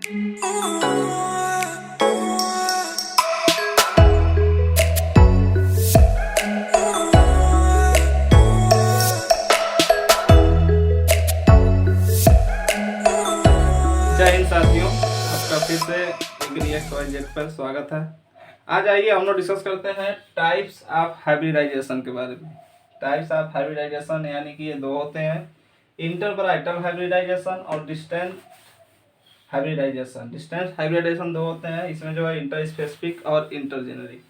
जय हिंद साथियों, आपका फिर से ExYZ पर स्वागत है। आज आइए हम लोग डिस्कस करते हैं टाइप्स ऑफ हाइब्रिडाइजेशन के बारे में। टाइप्स ऑफ हाइब्रिडाइजेशन यानी कि ये दो होते हैं, इंटरपराइटल हाइब्रिडाइजेशन और डिस्टेंस हाइब्रिडाइजेशन। डिस्टेंस हाइब्रिडाइजेशन दो होते हैं, इसमें जो है इंटर स्पेसिफिक और इंटर जेनेरिक।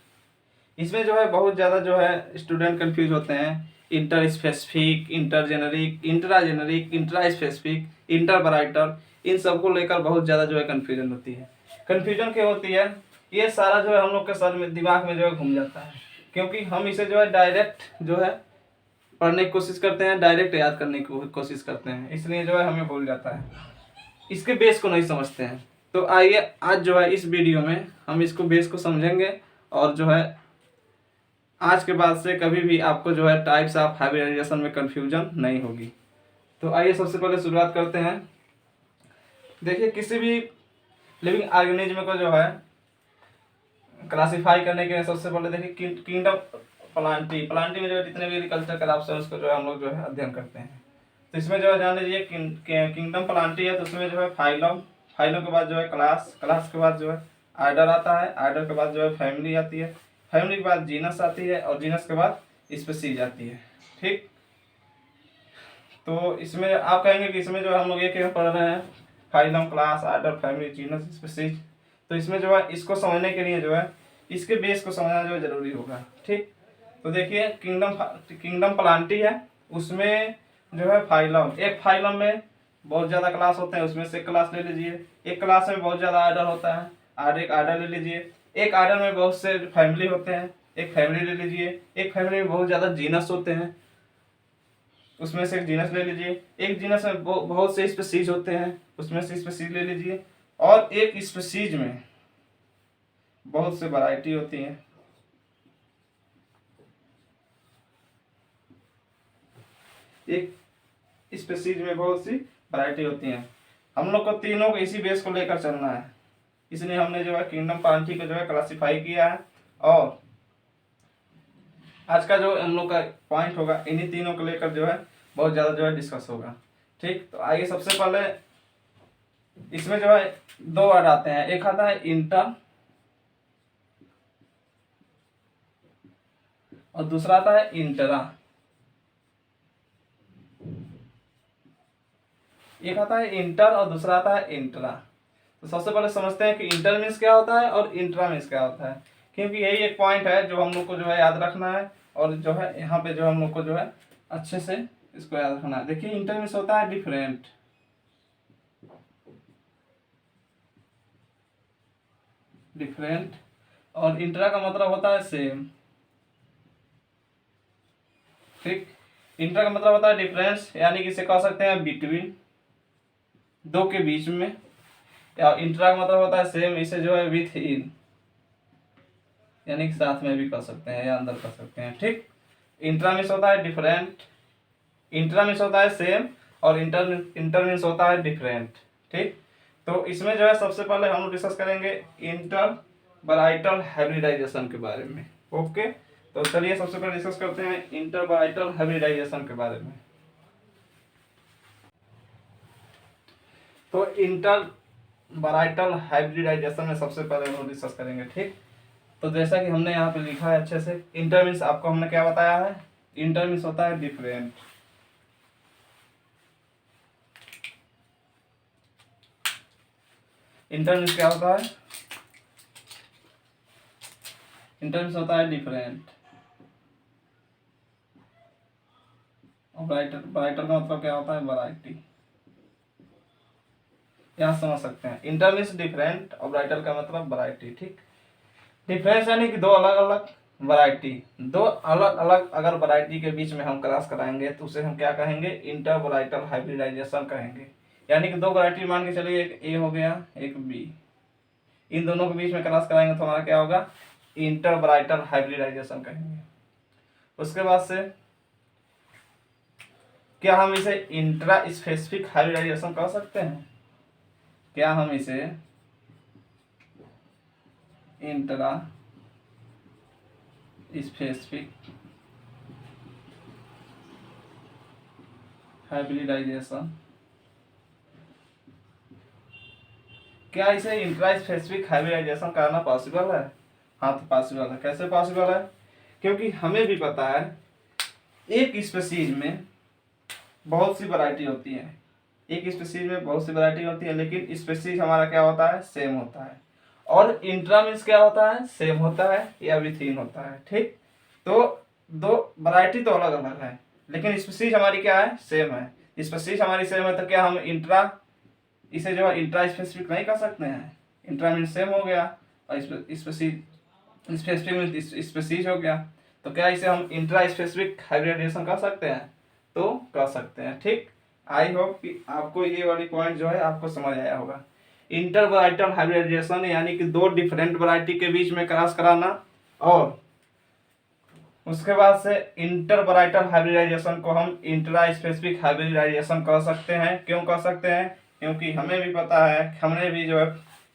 इसमें जो है बहुत ज़्यादा जो है स्टूडेंट कंफ्यूज होते हैं, inter specific, inter generic, intra generic, intra specific, intervarietal, इन सब को लेकर बहुत ज़्यादा जो है कन्फ्यूजन होती है। कन्फ्यूजन क्यों होती है? ये सारा जो है हम लोग के सर में, दिमाग में जो है घूम जाता है, क्योंकि हम इसे जो है डायरेक्ट जो है पढ़ने की कोशिश करते हैं, डायरेक्ट याद करने की कोशिश करते हैं, इसलिए जो है हमें भूल जाता है, इसके बेस को नहीं समझते हैं। तो आइए आज जो है इस वीडियो में हम इसको बेस को समझेंगे, और जो है आज के बाद से कभी भी आपको जो है टाइप्स ऑफ हाइब्रिडाइजेशन में कन्फ्यूजन नहीं होगी। तो आइए सबसे पहले शुरुआत करते हैं। देखिए, किसी भी लिविंग ऑर्गेनिज्म को जो है क्लासिफाई करने के लिए सबसे पहले देखिए किंगडम प्लांटी में जो है जितने भी एग्रीकल्चर क्रॉप्स हैं उसको जो है हम लोग जो है अध्ययन करते हैं। तो इसमें जो है जान लीजिए किंगडम प्लांटी है, तो उसमें जो है फाइलम, फाइलम के बाद जो है क्लास, क्लास के बाद जो है आर्डर आता है, आर्डर के बाद जो है फैमिली आती है, फैमिली के बाद जीनस आती है, और जीनस के बाद स्पीशीज आती है। ठीक, तो इसमें आप कहेंगे कि इसमें जो है हम लोग एक पढ़ रहे हैं, phylum, class, order, family, genus, species. तो इसमें जो है इसको समझने के लिए जो है इसके बेस को समझना जो है जरूरी होगा। ठीक, तो देखिए किंगडम प्लांटी है, उसमें जो है फाइलम, एक फाइलम में बहुत ज़्यादा क्लास होते हैं, उसमें से क्लास ले लीजिए। एक क्लास में बहुत ज़्यादा आर्डर होता है, एक आर्डर ले लीजिए। एक आर्डर में बहुत से फैमिली होते हैं, एक फैमिली ले लीजिए। एक फैमिली में बहुत ज़्यादा जीनस होते हैं, उसमें से एक जीनस ले लीजिए। एक जीनस में बहुत से स्पीशीज होते हैं, उसमें से स्पीशीज ले लीजिए। और एक स्पीशीज में बहुत से वैरायटी होती हैं, एक स्पीशीज में बहुत सी वैरायटी होती हैं। हम लोग को तीनों को इसी बेस को लेकर चलना है, इसलिए हमने जो है किंगडम प्लांटी को जो है क्लासिफाई किया है। और आज का जो हम लोग का पॉइंट होगा इन्हीं तीनों को लेकर जो है बहुत ज़्यादा जो है डिस्कस होगा। ठीक, तो आइए सबसे पहले इसमें जो है दो वर्ड आते हैं, एक आता है इंटर और दूसरा आता है इंटरा। एक आता है इंटर और दूसरा आता है इंट्रा। तो सबसे पहले समझते हैं कि इंटर मीन्स क्या होता है और इंट्रा मीन्स क्या होता है, क्योंकि यही एक पॉइंट है जो हम लोग को जो है याद रखना है, और जो है यहाँ पे जो हम लोग को जो है अच्छे से इसको याद रखना है। देखिए, इंटर मीन्स होता है डिफरेंट, डिफरेंट, और इंट्रा का मतलब होता है सेम। ठीक, इंट्रा का मतलब होता है डिफरेंस, यानी कि इसे कह सकते हैं बिटवीन, दो के बीच में। या इंट्रा का मतलब होता है सेम, इसे जो है विथ इन, यानी कि साथ में भी कर सकते हैं या अंदर कर सकते हैं। ठीक, इंट्रा मीन्स होता है डिफरेंट, इंट्रा मीन्स होता है सेम, और इंटर मीन्स होता है डिफरेंट। ठीक, तो इसमें जो है सबसे पहले हम लोग डिस्कस करेंगे इंटर वैराइटल हाइब्रिडाइजेशन के बारे में। ओके, तो चलिए सबसे पहले डिस्कस करते हैं इंटर वैराइटल हाइब्रिडाइजेशन के बारे में। तो इंटर वैराइटल हाइब्रिडाइजेशन में सबसे पहले हम लोग डिस्कस करेंगे। ठीक, तो जैसा कि हमने यहाँ पे लिखा है अच्छे से, इंटर मीन्स आपको हमने क्या बताया है, इंटर मीन्स होता है डिफरेंट, इंटर मीन्स क्या होता है, इंटर मीन्स होता है डिफरेंट, और वैराइटल का मतलब क्या होता है, वैरायटी। यहाँ समझ सकते हैं, इंटर मीन्स डिफरेंट और वैराइटल का मतलब वैरायटी। ठीक, डिफरेंस यानी कि दो अलग अलग वैरायटी, दो अलग अलग अगर वैरायटी के बीच में हम क्रॉस कराएंगे तो उसे हम क्या कहेंगे, इंटर वैराइटल हाइब्रिडाइजेशन कहेंगे। यानी कि दो वैरायटी मान के चलिए, एक ए हो गया, एक बी, इन दोनों के बीच में क्रॉस कराएंगे तो हमारा क्या होगा, इंटर वैराइटल हाइब्रिडाइजेशन कहेंगे। उसके बाद से क्या हम इसे इंट्रा स्पेसिफिक हाइब्रिडाइजेशन कह सकते हैं? क्या हम इसे इंट्रा स्पेसिफिक हाइब्रिडाइजेशन, क्या इसे इंट्रा स्पेसिफिक हाइब्रिडाइजेशन करना पॉसिबल है? हाँ, तो पॉसिबल है। कैसे पॉसिबल है? क्योंकि हमें भी पता है एक स्पीशीज में बहुत सी वैरायटी होती है, एक स्पीशीज में बहुत सी वैरायटी होती है, लेकिन स्पीशीज हमारा क्या होता है? सेम होता है। और इंट्रा मीन्स क्या होता है? सेम होता है या विथिन होता है। ठीक, तो दो वैरायटी तो अलग अलग है, लेकिन स्पीशीज हमारी क्या है? सेम है। स्पीशीज हमारी सेम है, तो क्या हम इंट्रा इसे जो है इंट्रा स्पेसिफिक नहीं कर सकते हैं? इंट्रा मीन्स सेम हो गया और स्पेसिफिक स्पेसीज हो गया, तो क्या इसे हम इंट्रा स्पेसिफिक हाइब्रिडाइजेशन कर सकते हैं? तो कर सकते हैं। ठीक, आई होप कि आपको ये वाली पॉइंट जो है आपको समझ आया होगा। इंटर वैराइटल हाइब्रिडाइजेशन यानी कि दो डिफरेंट वैरायटी के बीच में क्रॉस कराना, और उसके बाद से इंटर वैराइटल हाइब्रिडाइजेशन को हम इंट्रा स्पेसिफिक हाइब्रिडाइजेशन कर सकते हैं। क्यों कर सकते हैं? क्योंकि हमें भी पता है, हमने भी जो है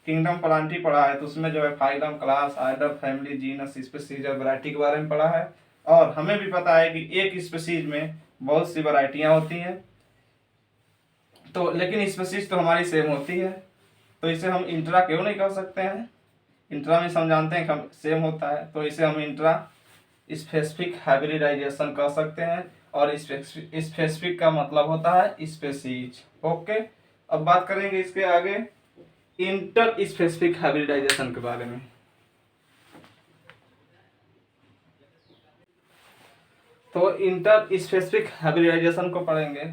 किंगडम प्लांटी पढ़ा है, तो उसमें जो है phylum, class, order, family, genus, species और वैरायटी के बारे में पढ़ा है। और हमें भी पता है कि एक स्पीशीज में बहुत सी वैरायटियां होती हैं, तो लेकिन स्पीशीज तो हमारी सेम होती है, तो इसे हम इंट्रा क्यों नहीं कर सकते हैं? इंट्रा में हम जानते हैं कि सेम होता है, तो इसे हम इंट्रा स्पेसिफिक हाइब्रिडाइजेशन कर सकते हैं। और स्पेसिफिक का मतलब होता है स्पीशीज। ओके, अब बात करेंगे इसके आगे इंटर स्पेसिफिक हाइब्रिडाइजेशन के बारे में। तो इंटर स्पेसिफिक हाइब्रिडाइजेशन को पढ़ेंगे।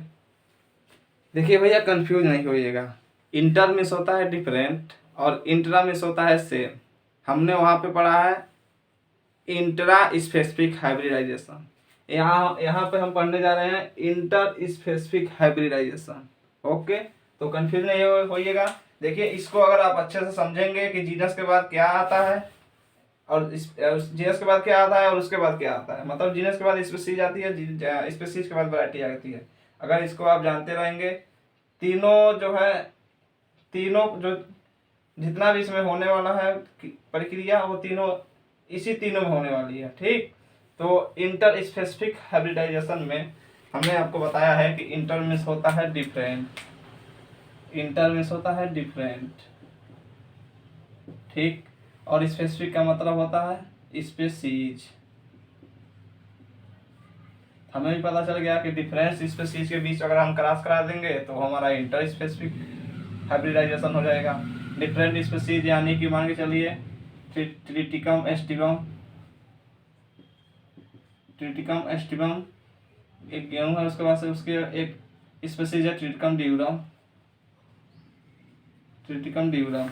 देखिए भैया, कंफ्यूज नहीं होइएगा। इंटर मीन्स होता है डिफरेंट और इंट्रा मीन्स होता है सेम। हमने वहां पे पढ़ा है इंट्रा स्पेसिफिक हाइब्रिडाइजेशन, यहाँ पे हम पढ़ने जा रहे हैं इंटर स्पेसिफिक हाइब्रिडाइजेशन। ओके, तो कंफ्यूज नहीं होइएगा। देखिए, इसको अगर आप अच्छे से समझेंगे कि जीनस के बाद क्या आता है और जीनस के बाद क्या आता है और उसके बाद क्या आता है, मतलब जीनस के बाद स्पीशीज आती है, स्पीशीज के बाद वैरायटी आती है। अगर इसको आप जानते रहेंगे, तीनों जो है, तीनों जो जितना भी इसमें होने वाला है प्रक्रिया, वो तीनों इसी तीनों में होने वाली है। ठीक, तो इंटर स्पेसिफिक हाइब्रिडाइजेशन में हमने आपको बताया है कि इंटर मीन्स होता है डिफरेंट, इंटर मीन्स होता है डिफरेंट। ठीक, और स्पेसिफिक का मतलब होता है स्पेसीज। हमें भी पता चल गया कि डिफरेंस स्पेसीज के बीच अगर हम क्रॉस करा देंगे तो हमारा इंटर स्पेसिफिक हाइब्रिडाइजेशन हो जाएगा। डिफरेंट स्पेसीज यानी कि मान के चलिए ट्रिटिकम एस्टिवम, ट्रिटिकम एस्टिवम एक गेहूं है, उसके बाद से उसके एक स्पेसीज है ट्रिटिकम ड्यूरम, ट्रिटिकम ड्यूरम।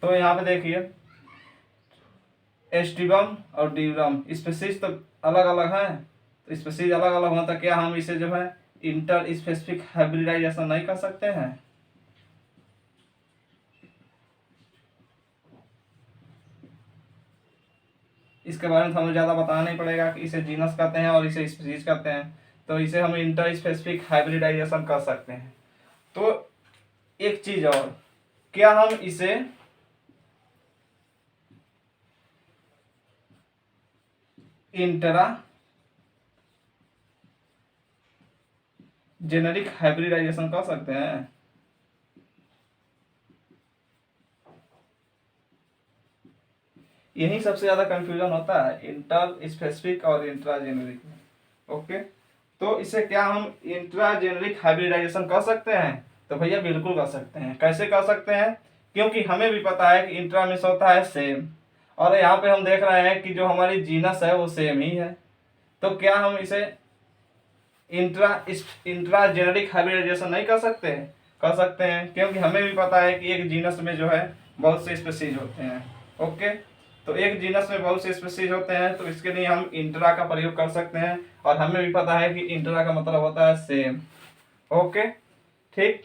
तो यहाँ पे देखिए एस्टिवम और ड्यूरम स्पेसीज तो अलग अलग है, तो स्पेसीज अलग अलग होता, क्या हम इसे जो है इंटर स्पेसिफिक हाइब्रिडाइजेशन नहीं कर सकते हैं? इसके बारे में हमें ज़्यादा बताना नहीं पड़ेगा कि इसे जीनस कहते हैं और इसे स्पीशीज कहते हैं, तो इसे हम इंटर स्पेसिफिक हाइब्रिडाइजेशन कर सकते हैं। तो एक चीज और, क्या हम इसे इंट्रा जेनेरिक हाइब्रिडाइजेशन कर सकते हैं? यही सबसे ज्यादा कंफ्यूजन होता है इंटर स्पेसिफिक और इंट्रा जेनेरिक में। ओके, तो इसे क्या हम इंट्रा जेनेरिक हाइब्रिडाइजेशन कर सकते हैं? तो भैया बिल्कुल कर सकते हैं। कैसे कर सकते हैं? क्योंकि हमें भी पता है कि इंट्रा मीन्स होता है सेम, और यहाँ पे हम देख रहे हैं कि जो हमारी जीनस है वो सेम ही है, तो क्या हम इसे इंट्रा जेनेरिक हाइब्रिडाइजेशन नहीं कर सकते? कर सकते हैं, क्योंकि हमें भी पता है कि एक जीनस में जो है बहुत से स्पीशीज होते हैं। ओके, तो एक जीनस में बहुत से स्पीशीज होते हैं, तो इसके लिए हम इंट्रा का प्रयोग कर सकते हैं, और हमें भी पता है कि इंट्रा का मतलब होता है सेम। ओके, ठीक,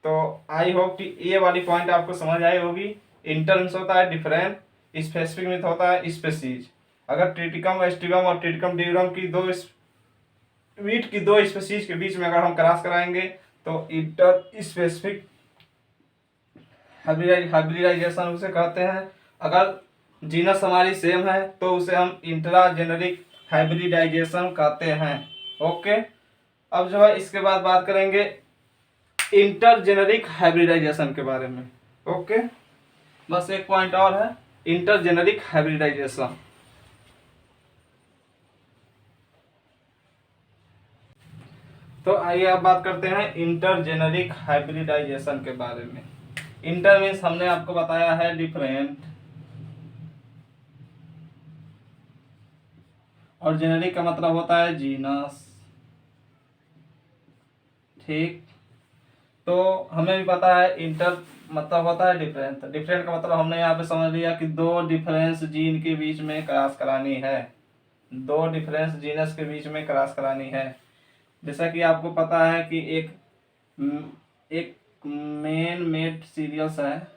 तो आई होप कि ये वाली पॉइंट आपको समझ आई होगी। इंटर मीन्स होता है डिफरेंट, स्पेसिफिक मीन्स होता है स्पीशीज। अगर ट्रिटिकम एस्टिवम और ट्रिटिकम ड्यूरम की वीट की दो स्पीशीज के बीच में अगर हम क्रॉस कराएंगे तो इंटर स्पेसिफिक हाइब्रिडाइजेशन उसे कहते हैं। अगर जीनस हमारी सेम है तो उसे हम इंट्राजेनेरिक हाइब्रिडाइजेशन कहते हैं। ओके, अब जो है इसके बाद बात करेंगे इंटरजेनेरिक हाइब्रिडाइजेशन के बारे में। ओके, बस एक पॉइंट और है, इंटरजेनेरिक हाइब्रिडाइजेशन। तो आइए अब बात करते हैं इंटरजेनेरिक हाइब्रिडाइजेशन के बारे में। इंटर मीन्स हमने आपको बताया है डिफरेंट, और जेनेरिक का मतलब होता है जीनस। ठीक, तो हमें भी पता है इंटर मतलब होता है डिफरेंट। डिफरेंट का मतलब हमने यहाँ पे समझ लिया कि दो डिफरेंस जीन के बीच में क्रॉस करानी है, दो डिफरेंस जीनस के बीच में क्रॉस करानी है। जैसा कि आपको पता है कि एक मेन मेड सीरियल्स है,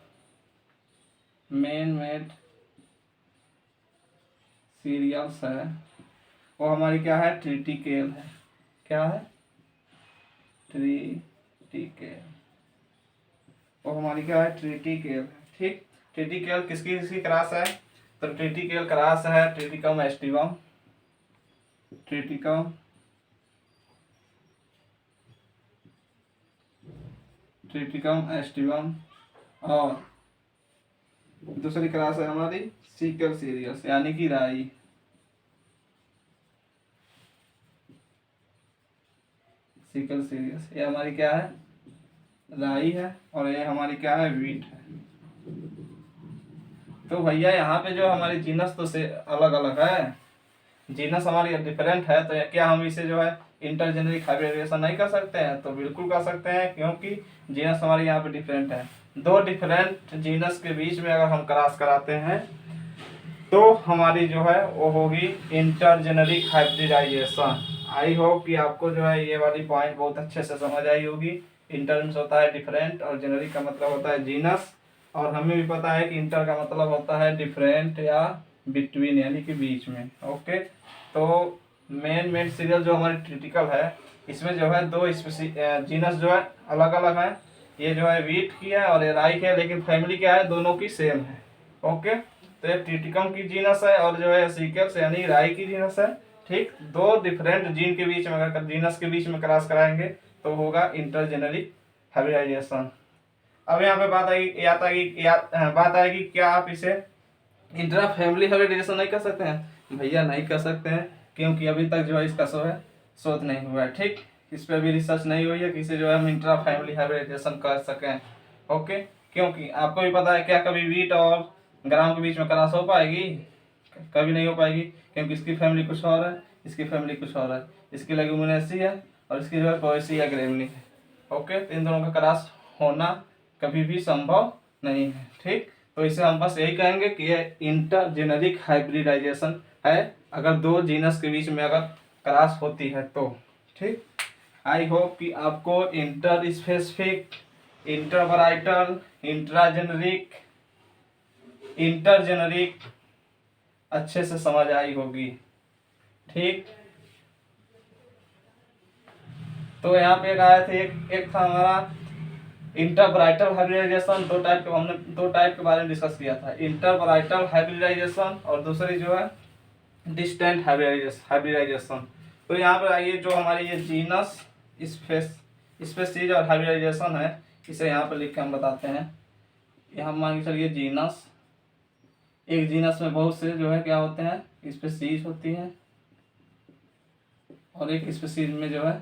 मेन मेड सीरियल्स है, वो हमारी क्या है, ट्रिटिकेल है। क्या है, ट्रिटिकेल, वो हमारी क्या है, ट्रिटिकेल। ठीक, ट्रिटिकेल किसकी किसकी क्रॉस है, तो ट्रिटिकेल क्रॉस है Triticum aestivum, Triticum Triticum aestivum, और दूसरी क्लास है हमारी सीकल सीरियस यानी कि राई। सीकल सीरियस ये हमारी क्या है, राई है, और ये हमारी क्या है, वीट है। तो भैया यहाँ पे जो हमारी जीनस तो से अलग अलग है, जीनस हमारी डिफरेंट है, तो क्या हम इसे जो है इंटरजेनेरिक हाइब्रिडाइजेशन नहीं कर सकते हैं? तो बिल्कुल कर सकते हैं, क्योंकि जीनस हमारी यहाँ पे डिफरेंट है। दो डिफरेंट जीनस के बीच में अगर हम क्रॉस कराते हैं तो हमारी जो है वो होगी इंटरजेनेरिक हाइब्रिडाइजेशन। आई होप कि आपको जो है ये वाली पॉइंट बहुत अच्छे से समझ आई होगी। इंटर मीन्स होता है डिफरेंट, और जेनेरिक का मतलब होता है जीनस, और हमें भी पता है कि इंटर का मतलब होता है डिफरेंट या बिटवीन यानी कि बीच में। ओके, तो मेन सीरियल जो हमारी क्रिटिकल है, इसमें जो है दो जीनस जो है अलग अलग है। ये जो है वीट की है और ये राई की है, लेकिन फैमिली क्या है, दोनों की सेम है। ओके, तो ये ट्रिटिकम की जीनस है और जो है सीकल्स यानी राई की जीनस है। ठीक, दो डिफरेंट जीन के बीच में अगर जीनस के बीच में क्रॉस कराएंगे तो होगा इंटरजेनेरिक हाइब्रिडाइजेशन। अब यहाँ पे बात आएगी क्या आप इसे इंट्रा फैमिली हाइब्रिडाइजेशन नहीं कर सकते हैं? भैया नहीं कर सकते हैं, क्योंकि अभी तक जो है इसका शोध नहीं हुआ है। ठीक, इस पर भी रिसर्च नहीं हुई है कि इसे जो है हम इंट्रा फैमिली हाइब्रिडाइजेशन कर सकें। ओके, क्योंकि आपको भी पता है क्या कभी वीट और ग्राम के बीच में क्रॉस हो पाएगी? कभी नहीं हो पाएगी, क्योंकि इसकी फैमिली कुछ और है, इसकी फैमिली कुछ और है। इसकी लेगुमिनेसी है और इसकी जो है पोएसी या ग्रेमनी है। ओके, तो इन दोनों का क्रॉस होना कभी भी संभव नहीं है। ठीक, तो इसे हम बस यही कहेंगे कि ये इंटरजेनेरिक हाइब्रिडाइजेशन है, अगर दो जीनस के बीच में अगर क्रॉस होती है तो। ठीक, आई होप कि आपको इंटर स्पेसिफिक, इंटरवराइटल, इंट्राजेनेरिक, इंटरजेनेरिक अच्छे से समझ आई होगी। ठीक, तो यहाँ पे एक आया थे, एक था हमारा इंटरवराइटल हाइब्रिडाइजेशन। हमने दो टाइप के बारे में डिस्कस किया था, इंटरवराइटल हाइब्रिडाइजेशन और दूसरी जो है डिस्टेंट हाइब्रिडाइजेशन। तो यहाँ पर आइए, जो हमारी ये जीनस स्पेसीज और हाइब्रिडाइजेशन है, इसे यहाँ पर लिख के हम बताते हैं। यहाँ मान के चलिए जीनस, एक जीनस में बहुत से जो है क्या होते हैं, स्पेसीज होती हैं, और एक स्पेसीज में जो है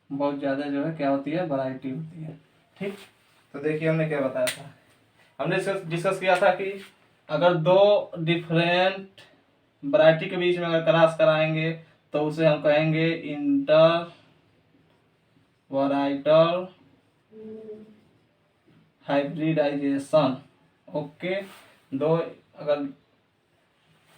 बहुत ज़्यादा जो है क्या होती है, वैरायटी होती है। ठीक, तो देखिए हमने क्या बताया था, हमने डिस्कस किया था कि अगर दो डिफरेंट वैरायटी के बीच में अगर क्रॉस कराएंगे तो उसे हम कहेंगे इंटर वैराइटल हाइब्रिडाइजेशन। ओके, दो अगर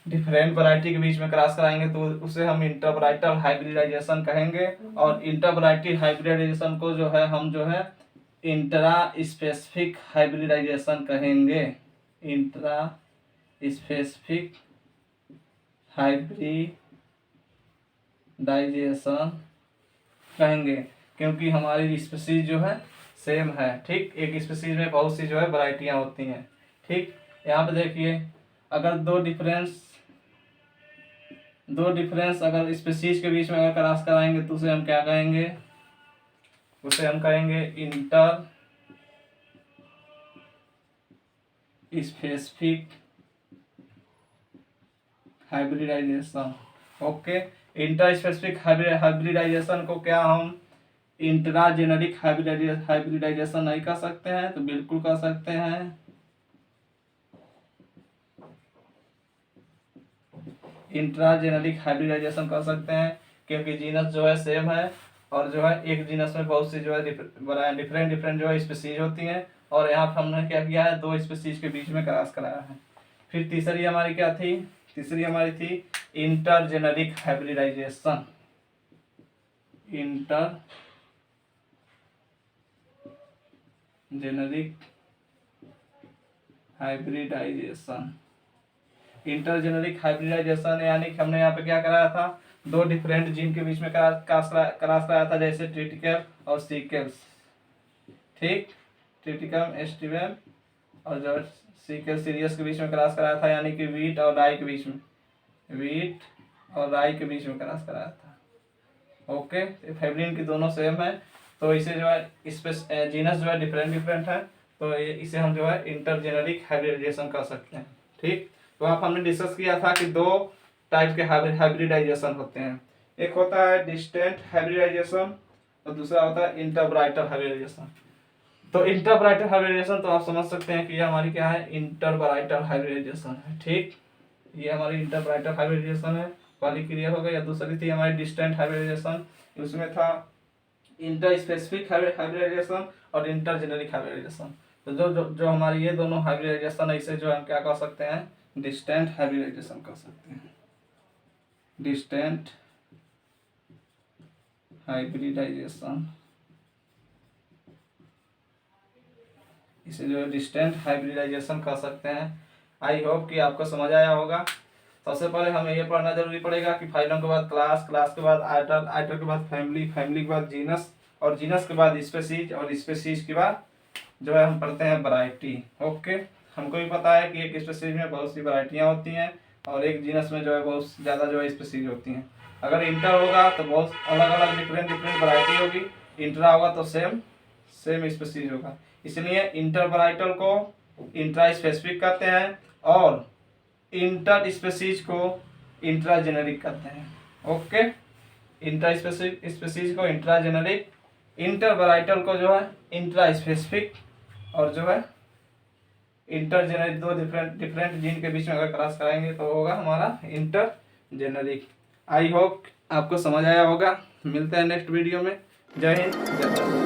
डिफरेंट वैरायटी के बीच में क्रॉस कराएंगे तो उसे हम इंटरवराइटल हाइब्रिडाइजेशन कहेंगे, और इंटरवराइटल हाइब्रिडाइजेशन को जो है हम जो है इंट्रा स्पेसिफिक हाइब्रिडाइजेशन कहेंगे। इंट्रा स्पेसिफिक हाइब्रिडाइजेशन कहेंगे, क्योंकि हमारी स्पीशीज जो है सेम है। ठीक, एक स्पीसीज में बहुत सी जो है वैरायटियां होती हैं। ठीक, यहाँ पे देखिए, अगर दो डिफरेंस अगर स्पीसीज के बीच में अगर क्रॉस कराएंगे तो उसे हम क्या कहेंगे, उसे हम कहेंगे inter specific hybridization. Okay, inter specific hybridization को क्या हम इंट्रा जेनेरिक हाइब्रिडाइजेशन नहीं कर सकते हैं? तो बिल्कुल कर सकते हैं। इंट्रा जेनेरिक हाइब्रिडाइजेशन कर सकते हैं, क्योंकि जीनस जो है सेम है और जो है एक जीनस में बहुत सी जो है डिफरेंट डिफरेंट जो है स्पीसीज होती हैं, और यहाँ पर हमने क्या किया है, दो स्पीसीज के बीच में क्रॉस कराया है। फिर तीसरी हमारी क्या थी? तीसरी हमारी थी inter generic hybridisation. Inter generic hybridisation. Intergeneric hybridisation यानी कि हमने यहाँ पे क्या कराया था, दो डिफरेंट जीन के बीच में क्रॉस कराया था, जैसे ट्रिटिकम और सीकेल्स। ठीक, ट्रिटिकम एस्टिवम और जो सीकेल सीरियस के बीच में क्रॉस कराया था, यानी कि वीट और राई के बीच में, वीट और राई के बीच में क्रॉस कराया था। ओके, फेब्रिन की दोनों सेम है, तो इसे जो है जीनस जो है डिफरेंट डिफरेंट है, तो इसे हम जो है इंटरजेनेरिक हाइब्रिडाइजेशन कर सकते हैं। ठीक, तो आप हमने डिस्कस किया था कि दो टाइप के हाइब्रिडाइजेशन होते हैं, एक होता है डिस्टेंट हाइब्रिडाइजेशन और दूसरा होता है इंटरब्राइटर हाइब्रिडाइजेशन। तो इंटरब्राइटर हाइब्रिडाइजेशन तो आप समझ सकते हैं कि ये हमारी क्या है, इंटरब्राइटर हाइब्रिडाइजेशन है। ठीक, ये हमारी इंटरब्राइटर हाइब्रिडाइजेशन है, वाली क्लियर हो गई। या दूसरी थी हमारी डिस्टेंट हाइब्रिडाइजेशन, उसमें था इंटर स्पेसिफिक हाइब्रिडाइजेशन और इंटर जेनेरिक हाइब्रिडाइजेशन। तो जो हमारी ये दोनों हाइब्रिडाइजेशन है, इसे जो हम क्या कर सकते हैं, डिस्टेंट हाइब्रिडाइजेशन कर सकते हैं। डिस्टेंट हाइब्रिडाइजेशन, इसे जो है डिस्टेंट हाइब्रिडाइजेशन कर सकते हैं। आई होप कि आपको समझ आया होगा। सबसे पहले हमें ये पढ़ना जरूरी पड़ेगा कि फाइलम के बाद क्लास, क्लास के बाद आइटर, आइटर के बाद फैमिली, फैमिली के बाद जीनस, और जीनस के बाद स्पीसीज, और स्पीसीज के बाद जो है हम पढ़ते हैं वैरायटी। ओके, हमको भी पता है कि एक स्पीसीज में बहुत सी वैरायटियां होती हैं और एक जीनस में जो है बहुत ज़्यादा जो है स्पीसीज होती हैं। अगर इंटर होगा तो बहुत अलग अलग डिफरेंट डिफरेंट वैरायटी होगी, इंट्रा होगा तो सेम स्पीसीज होगा। इसलिए इंटर वैराइटल को इंट्रा स्पेसिफिक कहते हैं और इंटर स्पीसीज को इंट्रा जेनेरिक कहते हैं। ओके, इंटर स्पीसीज को इंट्रा जेनेरिक, इंटर वैराइटल को जो है इंट्रा स्पेसिफिक, और जो है इंटर जेनेरिक, दो डिफरेंट डिफरेंट जीन के बीच में अगर क्रॉस कराएंगे तो होगा हमारा इंटर जेनेरिक। आई होप आपको समझ आया होगा। मिलते हैं नेक्स्ट वीडियो में। जय हिंद, जय भारत।